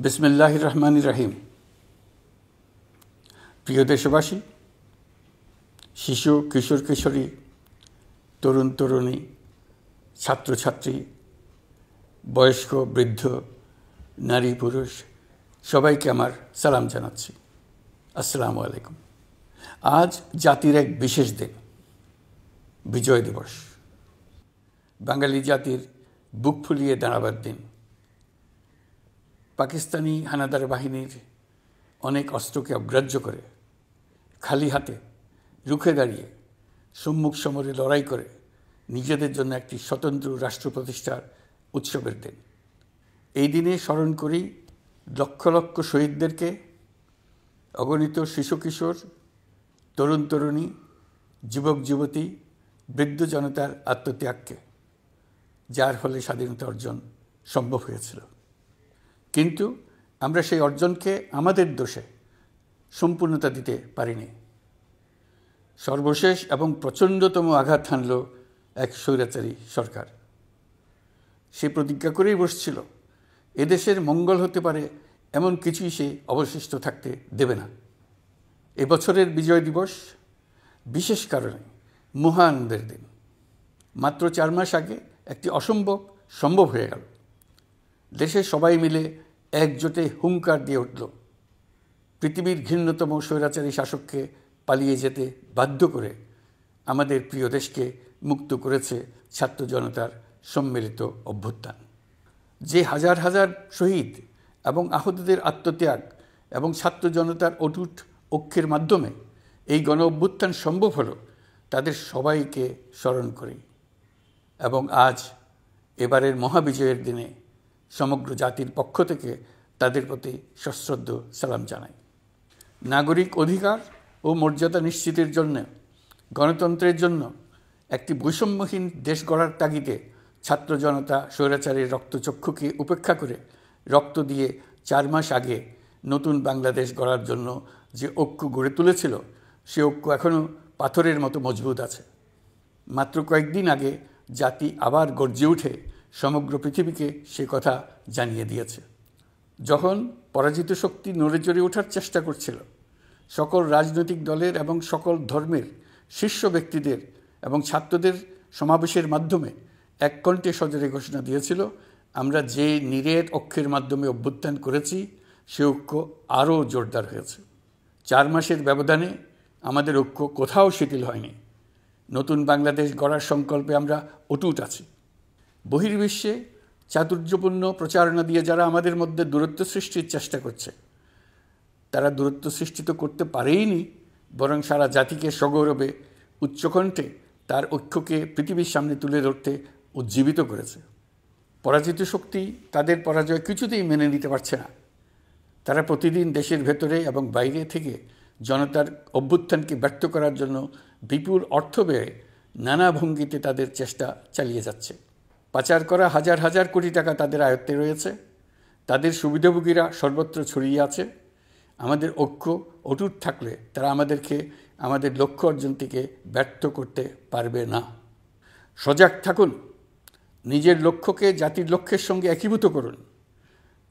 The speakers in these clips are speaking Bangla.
বিসমিল্লাহির রহমানির রহিম। প্রিয় দেশবাসী, শিশু, কিশোর কিশোরী, তরুণ তরুণী, ছাত্রছাত্রী, বয়স্ক বৃদ্ধ, নারী পুরুষ সবাইকে আমার সালাম জানাচ্ছি। আসসালামু আলাইকুম। আজ জাতির এক বিশেষ দিন, বিজয় দিবস। বাঙালি জাতির বুক ফুলিয়ে দাঁড়াবার দিন। পাকিস্তানি হানাদার বাহিনীর অনেক অস্ত্রকে অগ্রাহ্য করে খালি হাতে রুখে দাঁড়িয়ে সম্মুখ সমরে লড়াই করে নিজেদের জন্য একটি স্বতন্ত্র রাষ্ট্র প্রতিষ্ঠার উৎসবের দিন। এই দিনে স্মরণ করি লক্ষ লক্ষ শহীদদেরকে, অগণিত শিশু কিশোর, তরুণ তরুণী, যুবক যুবতী, বৃদ্ধ জনতার আত্মত্যাগকে, যার ফলে স্বাধীনতা অর্জন সম্ভব হয়েছিল। কিন্তু আমরা সেই অর্জনকে আমাদের দোষে সম্পূর্ণতা দিতে পারিনি। সর্বশেষ এবং প্রচণ্ডতম আঘাত হানল এক স্বৈরাচারী সরকার। সে প্রতিজ্ঞা করেই বসছিল, এদেশের মঙ্গল হতে পারে এমন কিছুই সে অবশিষ্ট থাকতে দেবে না। এবছরের বিজয় দিবস বিশেষ কারণে মহানন্দের দিন। মাত্র 4 মাস আগে একটি অসম্ভব সম্ভব হয়ে গেল। দেশের সবাই মিলে একজোটে হুঙ্কার দিয়ে উঠল। পৃথিবীর ঘৃণ্যতম স্বৈরাচারী শাসককে পালিয়ে যেতে বাধ্য করে আমাদের প্রিয় দেশকে মুক্ত করেছে ছাত্র জনতার সম্মিলিত অভ্যুত্থান। যে হাজার হাজার শহীদ এবং আহতদের আত্মত্যাগ এবং ছাত্র জনতার অটুট ঐক্যের মাধ্যমে এই গণ অভ্যুত্থান সম্ভব হলো, তাদের সবাইকে স্মরণ করি এবং আজ এবারের মহাবিজয়ের দিনে সমগ্র জাতির পক্ষ থেকে তাদের প্রতি সশ্রদ্ধ সালাম জানাই। নাগরিক অধিকার ও মর্যাদা নিশ্চিতের জন্য, গণতন্ত্রের জন্য একটি বৈষম্যহীন দেশ গড়ার তাগিদে ছাত্র জনতা স্বৈরাচারীর রক্তচক্ষুকে উপেক্ষা করে রক্ত দিয়ে 4 মাস আগে নতুন বাংলাদেশ গড়ার জন্য যে ঐক্য গড়ে তুলেছিল, সে ঐক্য এখনও পাথরের মতো মজবুত আছে। মাত্র কয়েকদিন আগে জাতি আবার গর্জে উঠে সমগ্র পৃথিবীকে সে কথা জানিয়ে দিয়েছে। যখন পরাজিত শক্তি নড়ে চড়ে ওঠার চেষ্টা করছিল, সকল রাজনৈতিক দলের এবং সকল ধর্মের শীর্ষ ব্যক্তিদের এবং ছাত্রদের সমাবেশের মাধ্যমে এক কণ্ঠে সজোরে ঘোষণা দিয়েছিল, আমরা যে নিরেট ঐক্যের মাধ্যমে অভ্যুত্থান করেছি সে ঐক্য আরও জোরদার হয়েছে। 4 মাসের ব্যবধানে আমাদের ঐক্য কোথাও শিথিল হয়নি। নতুন বাংলাদেশ গড়ার সংকল্পে আমরা অটুট আছি। বহির্বিশ্বে চাতুর্যপূর্ণ প্রচারণা দিয়ে যারা আমাদের মধ্যে দূরত্ব সৃষ্টির চেষ্টা করছে, তারা দূরত্ব সৃষ্টি তো করতে পারেইনি, বরং সারা জাতিকে সগৌরবে উচ্চকণ্ঠে তার ঐক্যকে পৃথিবীর সামনে তুলে ধরতে উজ্জীবিত করেছে। পরাজিত শক্তি তাদের পরাজয় কিছুতেই মেনে নিতে পারছে না। তারা প্রতিদিন দেশের ভেতরে এবং বাইরে থেকে জনতার অভ্যুত্থানকে ব্যর্থ করার জন্য বিপুল অর্থ ব্যয়ে নানা ভঙ্গিতে তাদের চেষ্টা চালিয়ে যাচ্ছে। পাচার করা হাজার হাজার কোটি টাকা তাদের আয়ত্তে রয়েছে। তাদের সুবিধাভোগীরা সর্বত্র ছড়িয়ে আছে। আমাদের ঐক্য অটুট থাকলে তারা আমাদেরকে আমাদের লক্ষ্য অর্জন থেকে ব্যর্থ করতে পারবে না। সজাগ থাকুন, নিজের লক্ষ্যকে জাতির লক্ষ্যের সঙ্গে একীভূত করুন।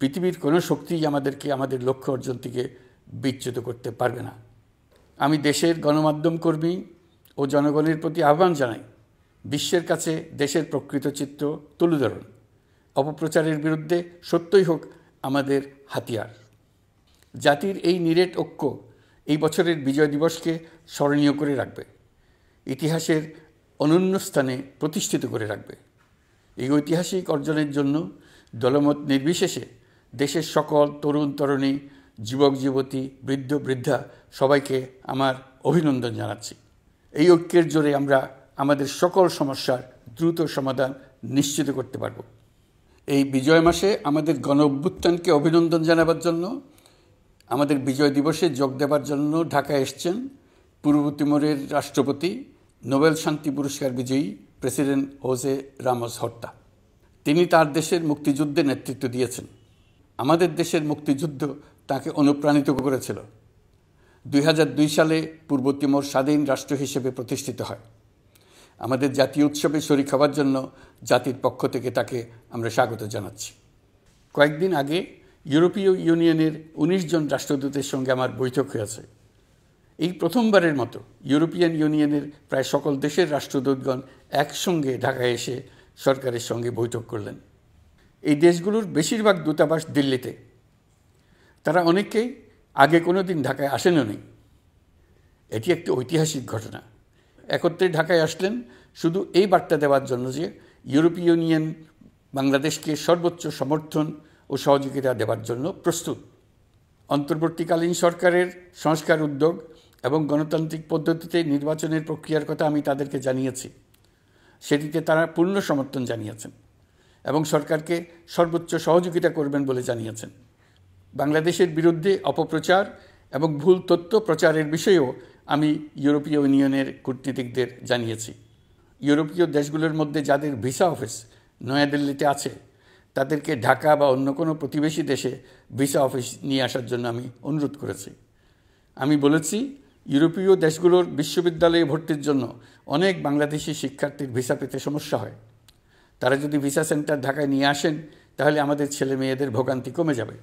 পৃথিবীর কোনো শক্তিই আমাদেরকে আমাদের লক্ষ্য অর্জন থেকে বিচ্যুত করতে পারবে না। আমি দেশের গণমাধ্যম কর্মী ও জনগণের প্রতি আহ্বান জানাই, বিশ্বের কাছে দেশের প্রকৃত চিত্র তুলে ধরুন। অপপ্রচারের বিরুদ্ধে সত্যই হোক আমাদের হাতিয়ার। জাতির এই নিরেট ঐক্য এই বছরের বিজয় দিবসকে স্মরণীয় করে রাখবে, ইতিহাসের অনন্য স্থানে প্রতিষ্ঠিত করে রাখবে। এই ঐতিহাসিক অর্জনের জন্য দলমত নির্বিশেষে দেশের সকল তরুণ তরুণী, যুবক যুবতী, বৃদ্ধ বৃদ্ধা সবাইকে আমার অভিনন্দন জানাচ্ছি। এই ঐক্যের জোরে আমরা আমাদের সকল সমস্যার দ্রুত সমাধান নিশ্চিত করতে পারব। এই বিজয় মাসে আমাদের গণ অভ্যুত্থানকে অভিনন্দন জানাবার জন্য, আমাদের বিজয় দিবসে যোগ দেবার জন্য ঢাকায় এসছেন পূর্ব তিমুরের রাষ্ট্রপতি, নোবেল শান্তি পুরস্কার বিজয়ী প্রেসিডেন্ট হোসে রামোস হর্তা। তিনি তার দেশের মুক্তিযুদ্ধে নেতৃত্ব দিয়েছেন। আমাদের দেশের মুক্তিযুদ্ধ তাকে অনুপ্রাণিত করেছিল। 2002 সালে পূর্ব তিমুর স্বাধীন রাষ্ট্র হিসেবে প্রতিষ্ঠিত হয়। আমাদের জাতীয় উৎসবে শরীক হওয়ার জন্য জাতির পক্ষ থেকে তাকে আমরা স্বাগত জানাচ্ছি। কয়েকদিন আগে ইউরোপীয় ইউনিয়নের ১৯ জন রাষ্ট্রদূতের সঙ্গে আমার বৈঠক হয়েছে। এই প্রথমবারের মতো ইউরোপিয়ান ইউনিয়নের প্রায় সকল দেশের রাষ্ট্রদূতগণ একসঙ্গে ঢাকায় এসে সরকারের সঙ্গে বৈঠক করলেন। এই দেশগুলোর বেশিরভাগ দূতাবাস দিল্লিতে। তারা অনেকেই আগে কোনো দিন ঢাকায় আসেনও নি। এটি একটি ঐতিহাসিক ঘটনা। একত্রে ঢাকায় আসলেন শুধু এই বার্তা দেওয়ার জন্য যে ইউরোপীয় ইউনিয়ন বাংলাদেশকে সর্বোচ্চ সমর্থন ও সহযোগিতা দেওয়ার জন্য প্রস্তুত। অন্তর্বর্তীকালীন সরকারের সংস্কার উদ্যোগ এবং গণতান্ত্রিক পদ্ধতিতে নির্বাচনের প্রক্রিয়ার কথা আমি তাদেরকে জানিয়েছি। সেটিতে তারা পূর্ণ সমর্থন জানিয়েছেন এবং সরকারকে সর্বোচ্চ সহযোগিতা করবেন বলে জানিয়েছেন। বাংলাদেশের বিরুদ্ধে অপপ্রচার এবং ভুল তথ্য প্রচারের বিষয়েও আমি ইউরোপীয় ইউনিয়নের কূটনীতিকদের জানিয়েছি। ইউরোপীয় দেশগুলোর মধ্যে যাদের ভিসা অফিস নয়াদিল্লিতে আছে তাদেরকে ঢাকা বা অন্য কোনো প্রতিবেশী দেশে ভিসা অফিস নিয়ে আসার জন্য আমি অনুরোধ করেছি। আমি বলেছি, ইউরোপীয় দেশগুলোর বিশ্ববিদ্যালয়ে ভর্তির জন্য অনেক বাংলাদেশি শিক্ষার্থীর ভিসা পেতে সমস্যা হয়। তারা যদি ভিসা সেন্টার ঢাকায় নিয়ে আসেন তাহলে আমাদের ছেলে মেয়েদের ভোগান্তি কমে যাবে।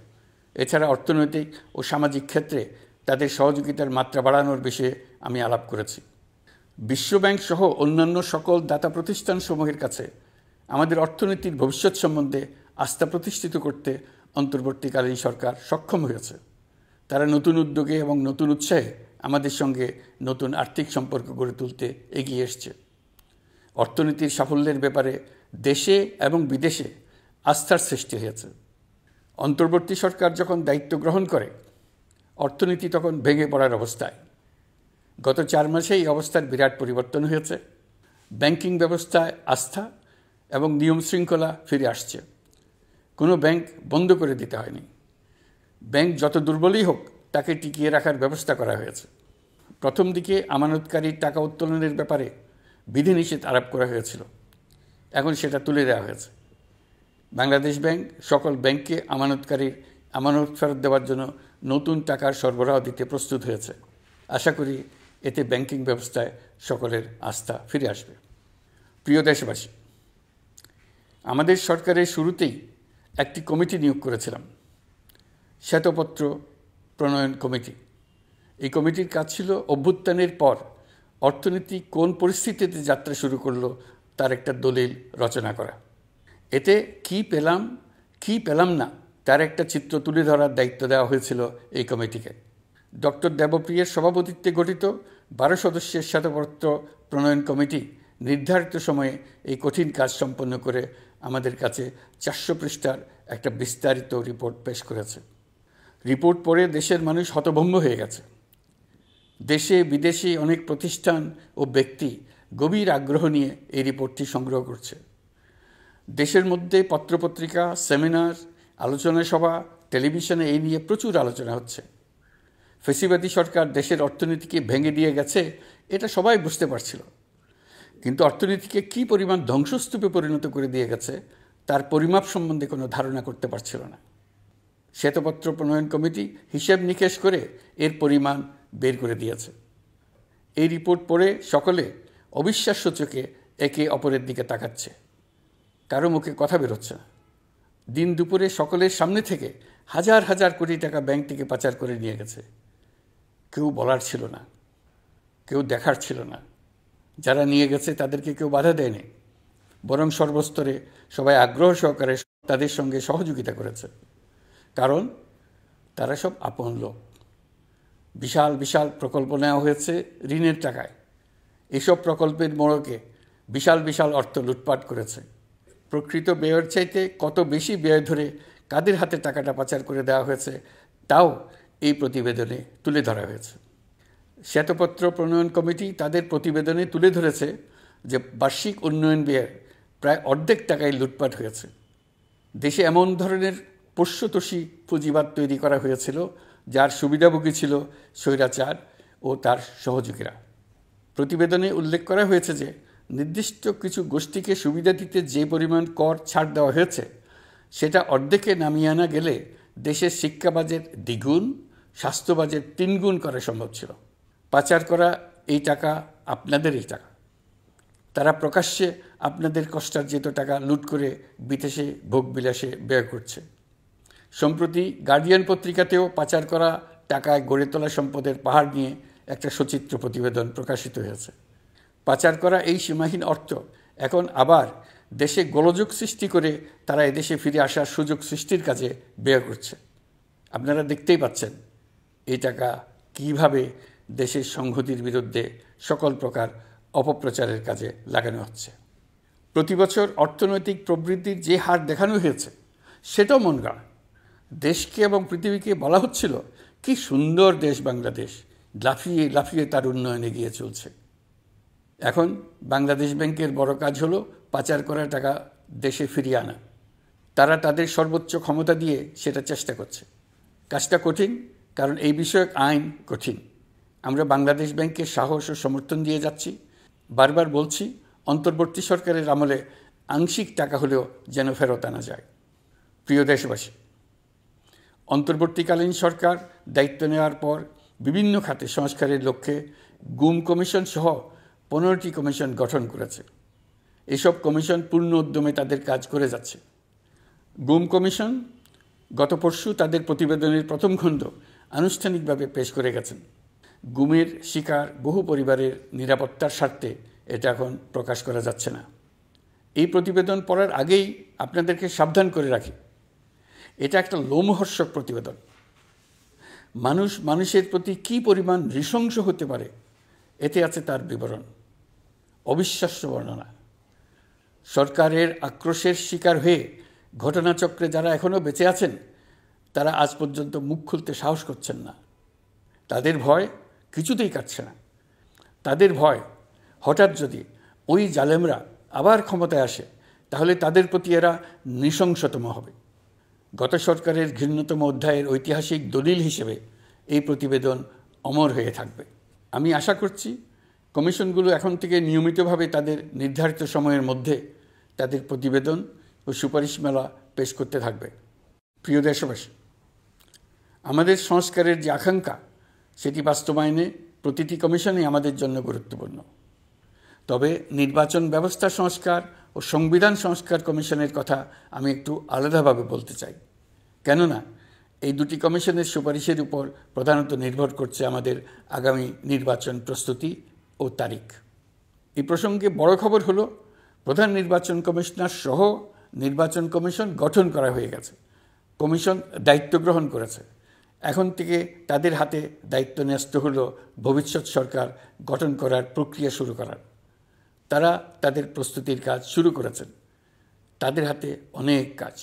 এছাড়া অর্থনৈতিক ও সামাজিক ক্ষেত্রে তাদের সহযোগিতার মাত্রা বাড়ানোর বিষয়ে আমি আলাপ করেছি। বিশ্বব্যাংক সহ অন্যান্য সকল দাতা প্রতিষ্ঠানসমূহের কাছে আমাদের অর্থনীতির ভবিষ্যৎ সম্বন্ধে আস্থা প্রতিষ্ঠিত করতে অন্তর্বর্তীকালীন সরকার সক্ষম হয়েছে। তারা নতুন উদ্যোগে এবং নতুন উৎসাহে আমাদের সঙ্গে নতুন আর্থিক সম্পর্ক গড়ে তুলতে এগিয়ে এসছে। অর্থনীতির সাফল্যের ব্যাপারে দেশে এবং বিদেশে আস্থার সৃষ্টি হয়েছে। অন্তর্বর্তী সরকার যখন দায়িত্ব গ্রহণ করে অর্থনীতি তখন ভেঙে পড়ার অবস্থায়। গত 4 মাসে এই অবস্থার বিরাট পরিবর্তন হয়েছে। ব্যাংকিং ব্যবস্থায় আস্থা এবং নিয়ম শৃঙ্খলা ফিরে আসছে। কোনো ব্যাংক বন্ধ করে দিতে হয়নি। ব্যাংক যত দুর্বলই হোক তাকে টিকিয়ে রাখার ব্যবস্থা করা হয়েছে। প্রথম দিকে আমানতকারীর টাকা উত্তোলনের ব্যাপারে বিধিনিষেধ আরোপ করা হয়েছিল, এখন সেটা তুলে দেওয়া হয়েছে। বাংলাদেশ ব্যাংক সকল ব্যাংককে আমানতকারীর আমানত ফেরত দেওয়ার জন্য নতুন টাকার সরবরাহ দিতে প্রস্তুত হয়েছে। আশা করি এতে ব্যাংকিং ব্যবস্থায় সকলের আস্থা ফিরে আসবে। প্রিয় দেশবাসী, আমাদের সরকারের শুরুতেই একটি কমিটি নিয়োগ করেছিলাম, শ্বেতপত্র প্রণয়ন কমিটি। এই কমিটির কাজ ছিল অভ্যুত্থানের পর অর্থনীতি কোন পরিস্থিতিতে যাত্রা শুরু করলো তার একটা দলিল রচনা করা। এতে কি পেলাম না তার একটা চিত্র তুলে ধরার দায়িত্ব দেওয়া হয়েছিল এই কমিটিকে। ডক্টর দেবপ্রিয়ের সভাপতিত্বে গঠিত 12 সদস্যের শ্বেতপত্র প্রণয়ন কমিটি নির্ধারিত সময়ে এই কঠিন কাজ সম্পন্ন করে আমাদের কাছে 400 পৃষ্ঠার একটা বিস্তারিত রিপোর্ট পেশ করেছে। রিপোর্ট পড়ে দেশের মানুষ হতভম্ব হয়ে গেছে। দেশে বিদেশে অনেক প্রতিষ্ঠান ও ব্যক্তি গভীর আগ্রহ নিয়ে এই রিপোর্টটি সংগ্রহ করছে। দেশের মধ্যে পত্রপত্রিকা, সেমিনার, আলোচনা সভা, টেলিভিশনে এই নিয়ে প্রচুর আলোচনা হচ্ছে। ফ্যাসিবাদী সরকার দেশের অর্থনীতিকে ভেঙে দিয়ে গেছে এটা সবাই বুঝতে পারছিল, কিন্তু অর্থনীতিকে কী পরিমাণ ধ্বংসস্তূপে পরিণত করে দিয়ে গেছে তার পরিমাপ সম্বন্ধে কোনো ধারণা করতে পারছিল না। শ্বেতপত্র প্রণয়ন কমিটি হিসেব নিকেশ করে এর পরিমাণ বের করে দিয়েছে। এই রিপোর্ট পড়ে সকলে অবিশ্বাস্য চোখে একে অপরের দিকে তাকাচ্ছে। কারো মুখে কথা বেরোচ্ছে না। দিন দুপুরে সকলের সামনে থেকে হাজার হাজার কোটি টাকা ব্যাংক থেকে পাচার করে নিয়ে গেছে। কেউ বলার ছিল না, কেউ দেখার ছিল না। যারা নিয়ে গেছে তাদেরকে কেউ বাধা দেয়নি, বরং সর্বস্তরে সবাই আগ্রহ সহকারে তাদের সঙ্গে সহযোগিতা করেছে। কারণ তারা সব আপন লোক। বিশাল বিশাল প্রকল্প নেওয়া হয়েছে ঋণের টাকায়। এসব প্রকল্পের মোড়কে বিশাল বিশাল অর্থ লুটপাট করেছে। প্রকৃত ব্যয়ের চাইতে কত বেশি ব্যয় ধরে কাদের হাতে টাকাটা পাচার করে দেওয়া হয়েছে তাও এই প্রতিবেদনে তুলে ধরা হয়েছে। শ্বেতপত্র প্রণয়ন কমিটি তাদের প্রতিবেদনে তুলে ধরেছে যে বার্ষিক উন্নয়ন ব্যয়ের প্রায় অর্ধেক টাকায় লুটপাট হয়েছে। দেশে এমন ধরনের পোষ্যতোষী পুঁজিবাদ তৈরি করা হয়েছিল যার সুবিধাভোগী ছিল স্বৈরাচার ও তার সহযোগীরা। প্রতিবেদনে উল্লেখ করা হয়েছে যে নির্দিষ্ট কিছু গোষ্ঠীকে সুবিধা দিতে যে পরিমাণ কর ছাড় দেওয়া হয়েছে সেটা অর্ধেকে নামিয়ে আনা গেলে দেশের শিক্ষা বাজেট দ্বিগুণ, স্বাস্থ্য বাজেট 3 গুণ করা সম্ভব ছিল। পাচার করা এই টাকা আপনাদেরই টাকা। তারা প্রকাশ্যে আপনাদের কষ্টার্জিত টাকা লুট করে বিদেশে ভোগবিলাসে ব্যয় করছে। সম্প্রতি গার্ডিয়ান পত্রিকাতেও পাচার করা টাকায় গড়ে তোলা সম্পদের পাহাড় নিয়ে একটা সচিত্র প্রতিবেদন প্রকাশিত হয়েছে। পাচার করা এই সীমাহীন অর্থ এখন আবার দেশে গোলযোগ সৃষ্টি করে তারা এদেশে ফিরে আসার সুযোগ সৃষ্টির কাজে ব্যয় করছে। আপনারা দেখতেই পাচ্ছেন এই টাকা কিভাবে দেশের সংহতির বিরুদ্ধে সকল প্রকার অপপ্রচারের কাজে লাগানো হচ্ছে। প্রতি বছর অর্থনৈতিক প্রবৃদ্ধির যে হার দেখানো হয়েছে সেটাও মন গড়া। দেশকে এবং পৃথিবীকে বলা হচ্ছিল কি সুন্দর দেশ বাংলাদেশ, লাফিয়ে লাফিয়ে তার উন্নয়নে এগিয়ে চলছে। এখন বাংলাদেশ ব্যাংকের বড় কাজ হলো পাচার করা টাকা দেশে ফিরিয়ে আনা। তারা তাদের সর্বোচ্চ ক্ষমতা দিয়ে সেটা চেষ্টা করছে। কাজটা কঠিন, কারণ এই বিষয়ক আইন কঠিন। আমরা বাংলাদেশ ব্যাংকের সাহস ও সমর্থন দিয়ে যাচ্ছি। বারবার বলছি, অন্তর্বর্তী সরকারের আমলে আংশিক টাকা হলেও যেন ফেরত আনা যায়। প্রিয় দেশবাসী, অন্তর্বর্তীকালীন সরকার দায়িত্ব নেওয়ার পর বিভিন্ন খাতে সংস্কারের লক্ষ্যে গুম কমিশন সহ 15টি কমিশন গঠন করেছে। এসব কমিশন পূর্ণ উদ্যমে তাদের কাজ করে যাচ্ছে। গুম কমিশন গত পরশু তাদের প্রতিবেদনের প্রথম খণ্ড আনুষ্ঠানিকভাবে পেশ করে গেছেন। গুমের শিকার বহু পরিবারের নিরাপত্তার স্বার্থে এটা এখন প্রকাশ করা যাচ্ছে না। এই প্রতিবেদন পড়ার আগেই আপনাদেরকে সাবধান করে রাখি, এটা একটা লোমহর্ষক প্রতিবেদন। মানুষ মানুষের প্রতি কী পরিমাণ নৃশংস হতে পারে এতে আছে তার বিবরণ। অবিশ্বাস্য বর্ণনা। সরকারের আক্রোশের শিকার হয়ে ঘটনাচক্রে যারা এখনও বেঁচে আছেন তারা আজ পর্যন্ত মুখ খুলতে সাহস করছেন না। তাদের ভয় কিছুতেই কাটছে না। তাদের ভয় হঠাৎ যদি ওই জালেমরা আবার ক্ষমতায় আসে তাহলে তাদের প্রতি এরা নৃশংসতম হবে। গত সরকারের ঘৃণ্যতম অধ্যায়ের ঐতিহাসিক দলিল হিসেবে এই প্রতিবেদন অমর হয়ে থাকবে। আমি আশা করছি কমিশনগুলো এখন থেকে নিয়মিতভাবে তাদের নির্ধারিত সময়ের মধ্যে তাদের প্রতিবেদন ও সুপারিশমালা পেশ করতে থাকবে। প্রিয় দেশবাসী, আমাদের সংস্কারের যে আকাঙ্ক্ষা সেটি বাস্তবায়নে প্রতিটি কমিশনই আমাদের জন্য গুরুত্বপূর্ণ। তবে নির্বাচন ব্যবস্থা সংস্কার ও সংবিধান সংস্কার কমিশনের কথা আমি একটু আলাদাভাবে বলতে চাই। কেননা এই দুটি কমিশনের সুপারিশের উপর প্রধানত নির্ভর করছে আমাদের আগামী নির্বাচন প্রস্তুতি ও তারিখ। এই প্রসঙ্গে বড় খবর হলো, প্রধান নির্বাচন কমিশনার সহ নির্বাচন কমিশন গঠন করা হয়ে গেছে। কমিশন দায়িত্ব গ্রহণ করেছে। এখন থেকে তাদের হাতে দায়িত্ব ন্যস্ত হলো ভবিষ্যৎ সরকার গঠন করার প্রক্রিয়া শুরু করার। তারা তাদের প্রস্তুতির কাজ শুরু করেছেন। তাদের হাতে অনেক কাজ।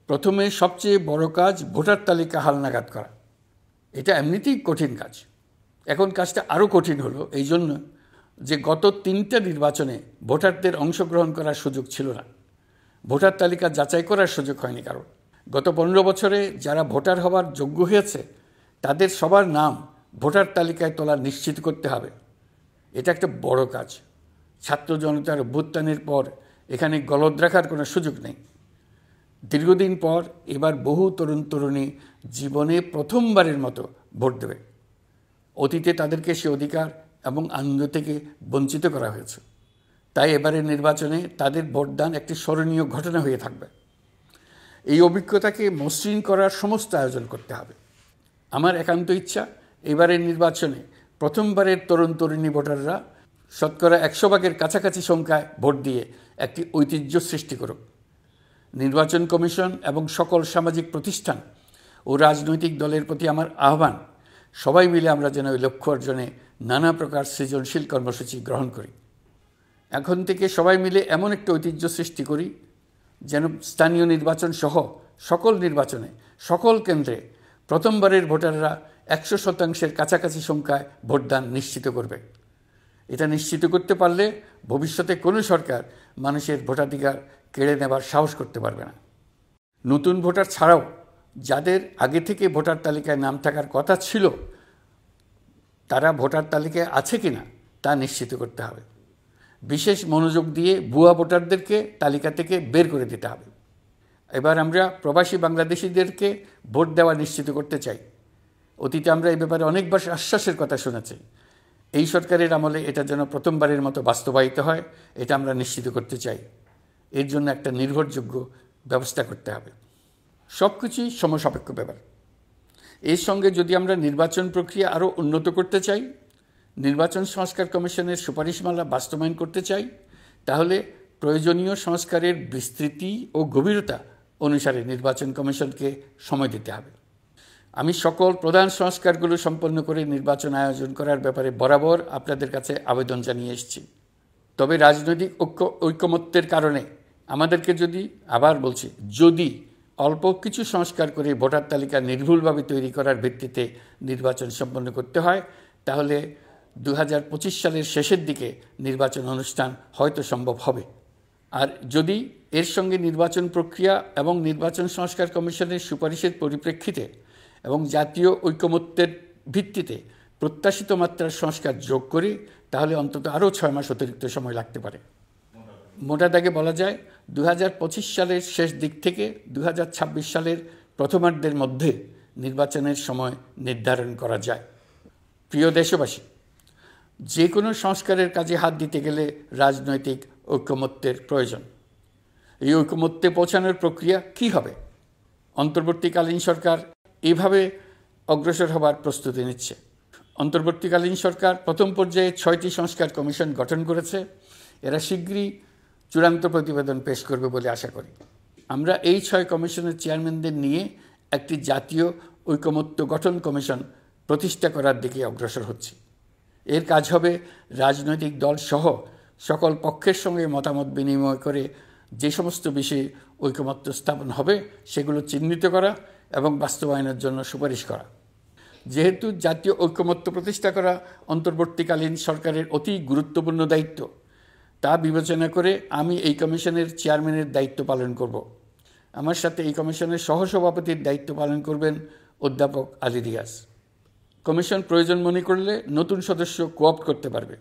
প্রথমে সবচেয়ে বড় কাজ ভোটার তালিকা হালনাগাদ করা। এটা এমনিতেই কঠিন কাজ। এখন কাজটা আরও কঠিন হলো এই জন্য যে গত 3টা নির্বাচনে ভোটারদের অংশগ্রহণ করার সুযোগ ছিল না। ভোটার তালিকা যাচাই করার সুযোগ হয়নি কারণ। গত 15 বছরে যারা ভোটার হওয়ার যোগ্য হয়েছে তাদের সবার নাম ভোটার তালিকায় তোলা নিশ্চিত করতে হবে। এটা একটা বড় কাজ। ছাত্র জনতার অভ্যুত্থানের পর এখানে গলদ রাখার কোনো সুযোগ নেই। দীর্ঘদিন পর এবার বহু তরুণ তরুণী জীবনে প্রথমবারের মতো ভোট দেবে। অতীতে তাদেরকে সে অধিকার এবং আনন্দ থেকে বঞ্চিত করা হয়েছে। তাই এবারের নির্বাচনে তাদের ভোটদান একটি স্মরণীয় ঘটনা হয়ে থাকবে। এই অভিজ্ঞতাকে মসৃণ করার সমস্ত আয়োজন করতে হবে। আমার একান্ত ইচ্ছা এবারের নির্বাচনে প্রথমবারের তরুণ তরুণী ভোটাররা শতকরা 100 কাছাকাছি সংখ্যায় ভোট দিয়ে একটি ঐতিহ্য সৃষ্টি করুক। নির্বাচন কমিশন এবং সকল সামাজিক প্রতিষ্ঠান ও রাজনৈতিক দলের প্রতি আমার আহ্বান, সবাই মিলে আমরা যেন ওই লক্ষ্য অর্জনে নানা প্রকার সৃজনশীল কর্মসূচি গ্রহণ করি। এখন থেকে সবাই মিলে এমন একটা ঐতিহ্য সৃষ্টি করি যেন স্থানীয় নির্বাচন সহ সকল নির্বাচনে সকল কেন্দ্রে প্রথমবারের ভোটাররা 100% কাছাকাছি সংখ্যায় ভোটদান নিশ্চিত করবে। এটা নিশ্চিত করতে পারলে ভবিষ্যতে কোনো সরকার মানুষের ভোটাধিকার কেড়ে নেবার সাহস করতে পারবে না। নতুন ভোটার ছাড়াও যাদের আগে থেকে ভোটার তালিকায় নাম থাকার কথা ছিল তারা ভোটার তালিকায় আছে কিনা তা নিশ্চিত করতে হবে। বিশেষ মনোযোগ দিয়ে ভুয়া ভোটারদেরকে তালিকা থেকে বের করে দিতে হবে। এবার আমরা প্রবাসী বাংলাদেশিদেরকে ভোট দেওয়া নিশ্চিত করতে চাই। অতীতে আমরা এই ব্যাপারে অনেকবার আশ্বাসের কথা শুনেছি। এই সরকারের আমলে এটা যেন প্রথমবারের মতো বাস্তবায়িত হয়, এটা আমরা নিশ্চিত করতে চাই। এর জন্য একটা নির্ভরযোগ্য ব্যবস্থা করতে হবে। সব কিছুই সমসাপেক্ষ ব্যাপার। এর সঙ্গে যদি আমরা নির্বাচন প্রক্রিয়া আরও উন্নত করতে চাই, নির্বাচন সংস্কার কমিশনের সুপারিশমালা বাস্তবায়ন করতে চাই, তাহলে প্রয়োজনীয় সংস্কারের বিস্তৃতি ও গভীরতা অনুসারে নির্বাচন কমিশনকে সময় দিতে হবে। আমি সকল প্রধান সংস্কারগুলো সম্পন্ন করে নির্বাচন আয়োজন করার ব্যাপারে বরাবর আপনাদের কাছে আবেদন জানিয়ে এসেছি। তবে রাজনৈতিক ঐকমত্যের কারণে আমাদেরকে আবার বলছি, যদি অল্প কিছু সংস্কার করে ভোটার তালিকা নির্ভুলভাবে তৈরি করার ভিত্তিতে নির্বাচন সম্পন্ন করতে হয়, তাহলে 2025 সালের শেষের দিকে নির্বাচন অনুষ্ঠান হয়তো সম্ভব হবে। আর যদি এর সঙ্গে নির্বাচন প্রক্রিয়া এবং নির্বাচন সংস্কার কমিশনের সুপারিশের পরিপ্রেক্ষিতে এবং জাতীয় ঐকমত্যের ভিত্তিতে প্রত্যাশিত মাত্রার সংস্কার যোগ করি, তাহলে অন্তত আরও 6 মাস অতিরিক্ত সময় লাগতে পারে। মোটা দাগে বলা যায় 2025 সালের শেষ দিক থেকে 2026 সালের প্রথমার্ধের মধ্যে নির্বাচনের সময় নির্ধারণ করা যায়। প্রিয় দেশবাসী, যে কোনো সংস্কারের কাজে হাত দিতে গেলে রাজনৈতিক ঐকমত্যের প্রয়োজন। এই ঐকমত্যে পৌঁছানোর প্রক্রিয়া কি হবে? অন্তর্বর্তীকালীন সরকার এভাবে অগ্রসর হবার প্রস্তুতি নিচ্ছে। অন্তর্বর্তীকালীন সরকার প্রথম পর্যায়ে 6টি সংস্কার কমিশন গঠন করেছে। এরা শীঘ্রই চূড়ান্ত প্রতিবেদন পেশ করবে বলে আশা করি। আমরা এই 6 কমিশনের চেয়ারম্যানদের নিয়ে একটি জাতীয় ঐকমত্য গঠন কমিশন প্রতিষ্ঠা করার দিকে অগ্রসর হচ্ছে। এর কাজ হবে রাজনৈতিক দল সহ সকল পক্ষের সঙ্গে মতামত বিনিময় করে যে সমস্ত বিষয়ে ঐকমত্য স্থাপন হবে সেগুলো চিহ্নিত করা এবং বাস্তবায়নের জন্য সুপারিশ করা। যেহেতু জাতীয় ঐকমত্য প্রতিষ্ঠা করা অন্তর্বর্তীকালীন সরকারের অতি গুরুত্বপূর্ণ দায়িত্ব, তা বিবেচনা করে আমি এই কমিশনের চেয়ারম্যানের দায়িত্ব পালন করব। আমার সাথে এই কমিশনের সহসভাপতির দায়িত্ব পালন করবেন অধ্যাপক আলী রিয়াজ। কমিশন প্রয়োজন মনে করলে নতুন সদস্য কোঅপ্ট করতে পারবে।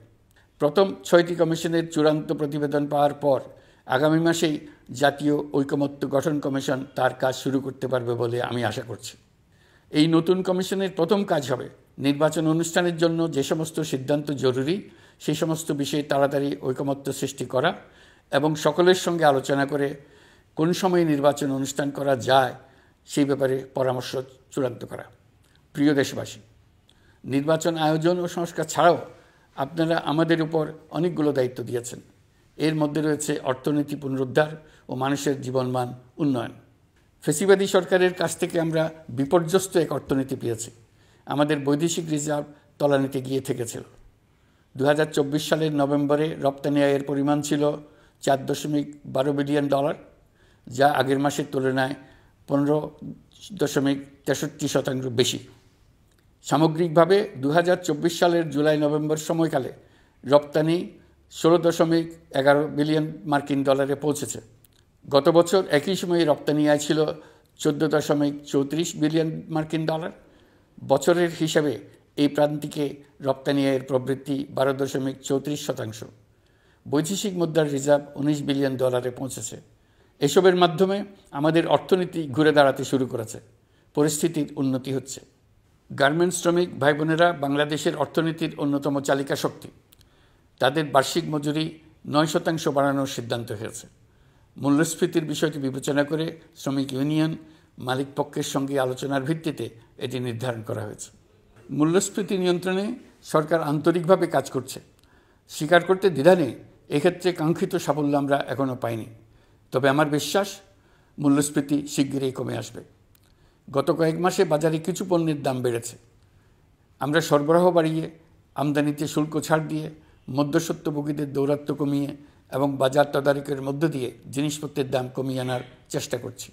প্রথম 6টি কমিশনের চূড়ান্ত প্রতিবেদন পাওয়ার পর আগামী মাসেই জাতীয় ঐকমত্য গঠন কমিশন তার কাজ শুরু করতে পারবে বলে আমি আশা করছি। এই নতুন কমিশনের প্রথম কাজ হবে নির্বাচন অনুষ্ঠানের জন্য যে সমস্ত সিদ্ধান্ত জরুরি সেই সমস্ত বিষয়ে তাড়াতাড়ি ঐকমত্য সৃষ্টি করা এবং সকলের সঙ্গে আলোচনা করে কোন সময়ে নির্বাচন অনুষ্ঠান করা যায় সেই ব্যাপারে পরামর্শ চূড়ান্ত করা। প্রিয় দেশবাসী, নির্বাচন আয়োজন ও সংস্কার ছাড়াও আপনারা আমাদের উপর অনেকগুলো দায়িত্ব দিয়েছেন। এর মধ্যে রয়েছে অর্থনীতি পুনরুদ্ধার ও মানুষের জীবনমান উন্নয়ন। ফ্যাসিবাদী সরকারের কাছ থেকে আমরা বিপর্যস্ত এক অর্থনীতি পেয়েছি। আমাদের বৈদেশিক রিজার্ভ তলানিতে গিয়ে থেকেছিল। 2024 সালের নভেম্বরে রপ্তানি আয়ের পরিমাণ ছিল $4.12 বিলিয়ন, যা আগের মাসের তুলনায় 15.63% বেশি। সামগ্রিকভাবে 2024 সালের জুলাই নভেম্বর সময়কালে রপ্তানি $16.11 বিলিয়ন পৌঁছেছে। গত বছর একই সময়ে রপ্তানি আয় ছিল $14.34 বিলিয়ন। বছরের হিসাবে এই প্রান্তিকে রপ্তানি আয়ের প্রবৃদ্ধি 12.34%। বৈদেশিক মুদ্রার রিজার্ভ $19 বিলিয়ন পৌঁছেছে। এসবের মাধ্যমে আমাদের অর্থনীতি ঘুরে দাঁড়াতে শুরু করেছে। পরিস্থিতির উন্নতি হচ্ছে। গার্মেন্টস শ্রমিক ভাই বোনেরা বাংলাদেশের অর্থনীতির অন্যতম চালিকা শক্তি। তাদের বার্ষিক মজুরি 9% বাড়ানোর সিদ্ধান্ত হয়েছে। মূল্যস্ফীতির বিষয়টি বিবেচনা করে শ্রমিক ইউনিয়ন মালিক পক্ষের সঙ্গে আলোচনার ভিত্তিতে এটি নির্ধারণ করা হয়েছে। মূল্যস্ফীতি নিয়ন্ত্রণে সরকার আন্তরিকভাবে কাজ করছে। স্বীকার করতে দ্বিধা নেই, এক্ষেত্রে কাঙ্ক্ষিত সাফল্য আমরা এখনও পাইনি। তবে আমার বিশ্বাস মূল্যস্ফীতি শিগগিরই কমে আসবে। গত কয়েক মাসে বাজারে কিছু পণ্যের দাম বেড়েছে। আমরা সরবরাহ বাড়িয়ে, আমদানিতে শুল্ক ছাড় দিয়ে, মধ্যস্বত্বভোগীদের দৌরাত্ম্য কমিয়ে এবং বাজার তদারকির মধ্য দিয়ে জিনিসপত্রের দাম কমিয়ে আনার চেষ্টা করছি।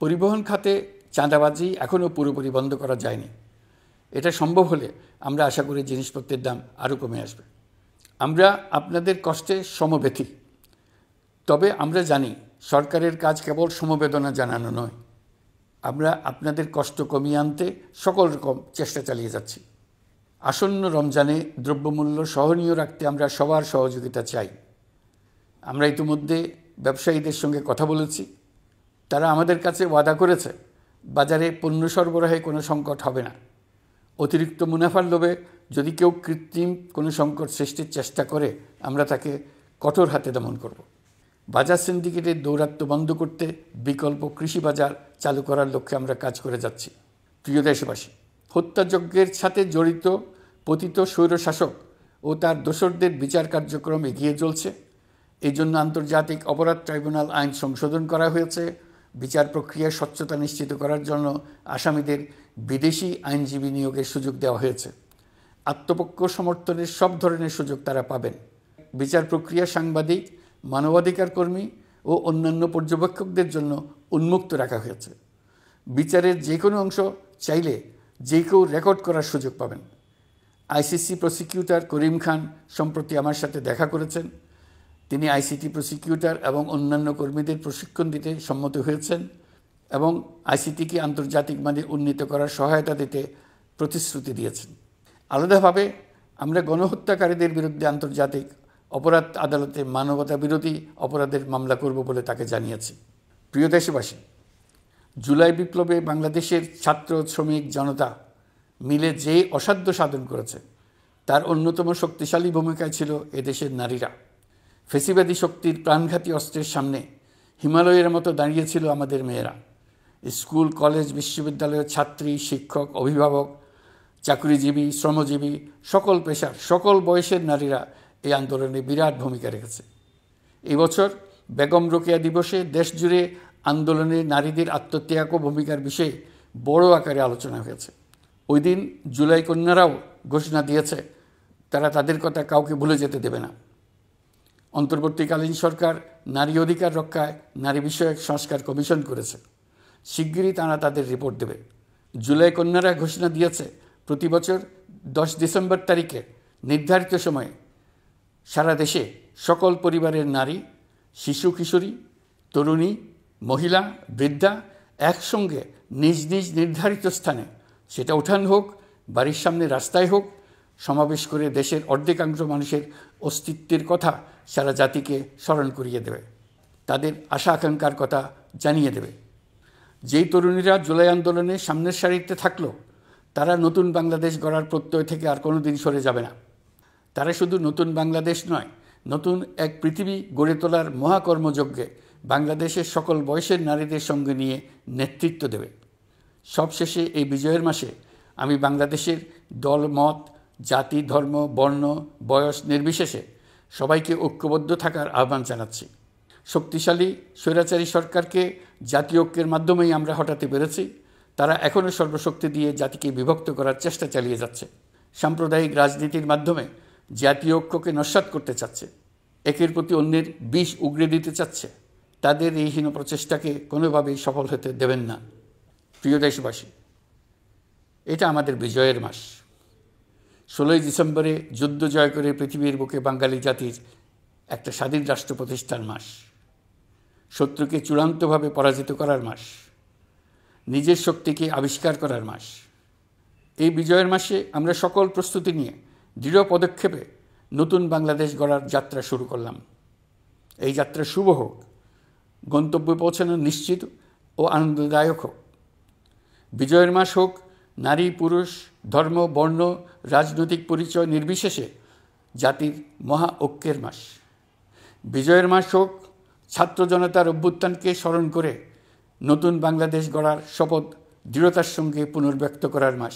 পরিবহন খাতে চাঁদাবাজি এখনও পুরোপুরি বন্ধ করা যায়নি। এটা সম্ভব হলে আমরা আশা করি জিনিসপত্রের দাম আরও কমে আসবে। আমরা আপনাদের কষ্টে সমব্যথী। তবে আমরা জানি সরকারের কাজ কেবল সমবেদনা জানানো নয়। আমরা আপনাদের কষ্ট কমিয়ে আনতে সকল রকম চেষ্টা চালিয়ে যাচ্ছি। আসন্ন রমজানে দ্রব্যমূল্য সহনীয় রাখতে আমরা সবার সহযোগিতা চাই। আমরা ইতিমধ্যে ব্যবসায়ীদের সঙ্গে কথা বলেছি। তারা আমাদের কাছে ওয়াদা করেছে বাজারে পণ্য সরবরাহে কোনো সংকট হবে না। অতিরিক্ত মুনাফার লোভে যদি কেউ কৃত্রিম কোনো সংকট সৃষ্টির চেষ্টা করে আমরা তাকে কঠোর হাতে দমন করব। বাজার সিন্ডিকেটের দৌরাত্ম্য বন্ধ করতে বিকল্প কৃষি বাজার চালু করার লক্ষ্যে আমরা কাজ করে যাচ্ছি। প্রিয় দেশবাসী, হত্যাযজ্ঞের সাথে জড়িত পতিত স্বৈরশাসক ও তার দোসরদের বিচার কার্যক্রম এগিয়ে চলছে। এই জন্য আন্তর্জাতিক অপরাধ ট্রাইব্যুনাল আইন সংশোধন করা হয়েছে। বিচার প্রক্রিয়ায় স্বচ্ছতা নিশ্চিত করার জন্য আসামিদের বিদেশি আইনজীবী নিয়োগের সুযোগ দেওয়া হয়েছে। আত্মপক্ষ সমর্থনের সব ধরনের সুযোগ তারা পাবেন। বিচার প্রক্রিয়া সাংবাদিক, মানবাধিকার কর্মী ও অন্যান্য পর্যবেক্ষকদের জন্য উন্মুক্ত রাখা হয়েছে। বিচারের যে কোনো অংশ চাইলে যে কেউ রেকর্ড করার সুযোগ পাবেন। আইসিসি প্রসিকিউটর করিম খান সম্প্রতি আমার সাথে দেখা করেছেন। তিনি আইসিটি প্রসিকিউটর এবং অন্যান্য কর্মীদের প্রশিক্ষণ দিতে সম্মত হয়েছেন এবং আইসিটিকে আন্তর্জাতিক মানে উন্নীত করার সহায়তা দিতে প্রতিশ্রুতি দিয়েছেন। আলাদাভাবে আমরা গণহত্যাকারীদের বিরুদ্ধে আন্তর্জাতিক অপরাধ আদালতে মানবতা বিরোধী অপরাধের মামলা করব বলে তাকে জানিয়েছি। প্রিয় দেশবাসী, জুলাই বিপ্লবে বাংলাদেশের ছাত্র, শ্রমিক, জনতা মিলে যে অসাধ্য সাধন করেছে তার অন্যতম শক্তিশালী ভূমিকায় ছিল এদেশের নারীরা। ফেসিবাদী শক্তির প্রাণঘাতী অস্ত্রের সামনে হিমালয়ের মতো দাঁড়িয়েছিল আমাদের মেয়েরা। স্কুল, কলেজ, বিশ্ববিদ্যালয়ের ছাত্রী, শিক্ষক, অভিভাবক, চাকরিজীবী, শ্রমজীবী, সকল পেশার, সকল বয়সের নারীরা এই আন্দোলনে বিরাট ভূমিকা রেখেছে। এবছর বেগম রোকেয়া দিবসে দেশজুড়ে আন্দোলনে নারীদের আত্মত্যাগ ও ভূমিকার বিষয়ে বড় আকারে আলোচনা হয়েছে। ওই দিন জুলাই কন্যারাও ঘোষণা দিয়েছে তারা তাদের কথা কাউকে ভুলে যেতে দেবে না। অন্তর্বর্তীকালীন সরকার নারী অধিকার রক্ষায় নারী বিষয়ক সংস্কার কমিশন করেছে। শিগগিরই তারা তাদের রিপোর্ট দেবে। জুলাই কন্যারা ঘোষণা দিয়েছে প্রতি বছর 10 ডিসেম্বর তারিখে নির্ধারিত সময়ে সারা দেশে সকল পরিবারের নারী, শিশু, কিশোরী, তরুণী, মহিলা, বৃদ্ধা একসঙ্গে নিজ নিজ নির্ধারিত স্থানে, সেটা উঠান হোক, বাড়ির সামনে রাস্তায় হোক, সমাবেশ করে দেশের অর্ধেকাংশ মানুষের অস্তিত্বের কথা সারা জাতিকে স্মরণ করিয়ে দেবে, তাদের আশা আকাঙ্ক্ষার কথা জানিয়ে দেবে। যেই তরুণীরা জুলাই আন্দোলনে সামনের সারিতে থাকলো তারা নতুন বাংলাদেশ গড়ার প্রত্যয় থেকে আর কোনো দিন সরে যাবে না। তারা শুধু নতুন বাংলাদেশ নয়, নতুন এক পৃথিবী গড়ে তোলার মহাকর্মযজ্ঞে বাংলাদেশের সকল বয়সের নারীদের সঙ্গে নিয়ে নেতৃত্ব দেবে। সবশেষে এই বিজয়ের মাসে আমি বাংলাদেশের দল, মত, জাতি, ধর্ম, বর্ণ, বয়স নির্বিশেষে সবাইকে ঐক্যবদ্ধ থাকার আহ্বান জানাচ্ছি। শক্তিশালী স্বৈরাচারী সরকারকে জাতীয় ঐক্যের মাধ্যমেই আমরা হটাতে পেরেছি। তারা এখনও সর্বশক্তি দিয়ে জাতিকে বিভক্ত করার চেষ্টা চালিয়ে যাচ্ছে। সাম্প্রদায়িক রাজনীতির মাধ্যমে জাতীয় ঐক্যকে নস্যাৎ করতে চাচ্ছে, একের প্রতি অন্যের বিষ উগড়ে দিতে চাচ্ছে। তাদের এই হীন প্রচেষ্টাকে কোনোভাবেই সফল হতে দেবেন না। প্রিয় দেশবাসী, এটা আমাদের বিজয়ের মাস। 16 ডিসেম্বরে যুদ্ধ জয় করে পৃথিবীর বুকে বাঙালি জাতির একটা স্বাধীন রাষ্ট্র প্রতিষ্ঠার মাস, শত্রুকে চূড়ান্তভাবে পরাজিত করার মাস, নিজের শক্তিকে আবিষ্কার করার মাস। এই বিজয়ের মাসে আমরা সকল প্রস্তুতি নিয়ে দৃঢ় পদক্ষেপে নতুন বাংলাদেশ গড়ার যাত্রা শুরু করলাম। এই যাত্রা শুভ হোক, গন্তব্যে পৌঁছানো নিশ্চিত ও আনন্দদায়ক হোক। বিজয়ের মাস হোক নারী, পুরুষ, ধর্ম, বর্ণ, রাজনৈতিক পরিচয় নির্বিশেষে জাতির মহা ঐক্যের মাস। বিজয়ের মাস হোক ছাত্র জনতার অভ্যুত্থানকে স্মরণ করে নতুন বাংলাদেশ গড়ার শপথ দৃঢ়তার সঙ্গে পুনর্ব্যক্ত করার মাস।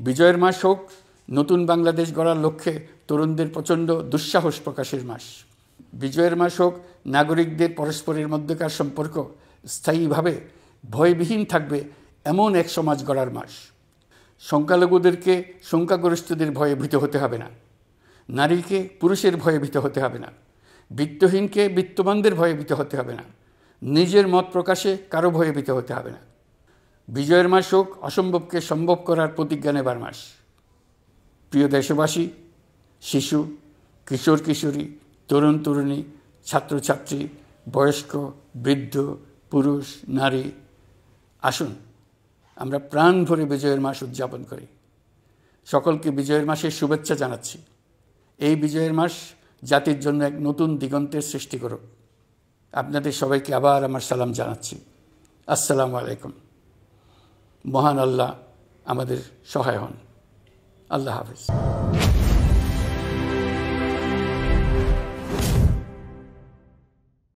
বিজয়ের মাস হোক নতুন বাংলাদেশ গড়ার লক্ষ্যে তরুণদের প্রচণ্ড দুঃসাহস প্রকাশের মাস। বিজয়ের মাস হোক নাগরিকদের পরস্পরের মধ্যকার সম্পর্ক স্থায়ীভাবে ভয়বিহীন থাকবে এমন এক সমাজ গড়ার মাস। সংখ্যালঘুদেরকে সংখ্যাগরিষ্ঠদের ভয়ে ভীত হতে হবে না, নারীকে পুরুষের ভয়ে ভীত হতে হবে না, বিত্তহীনকে বিত্তবানদের ভয়ে ভীত হতে হবে না, নিজের মত প্রকাশে কারো ভয়ে ভীত হতে হবে না। বিজয়ের মাস হোক অসম্ভবকে সম্ভব করার প্রতিজ্ঞা নেবার মাস। প্রিয় দেশবাসী, শিশু, কিশোর কিশোরী, তরুণ তরুণী, ছাত্রছাত্রী, বয়স্ক, বৃদ্ধ, পুরুষ, নারী, আসুন আমরা প্রাণ ভরে বিজয়ের মাস উদযাপন করি। সকলকে বিজয়ের মাসের শুভেচ্ছা জানাচ্ছি। এই বিজয়ের মাস জাতির জন্য এক নতুন দিগন্তের সৃষ্টি করুক। আপনাদের সবাইকে আবার আমার সালাম জানাচ্ছি। আসসালামু আলাইকুম। মহান আল্লাহ আমাদের সহায় হন। আল্লাহ হাফেজ।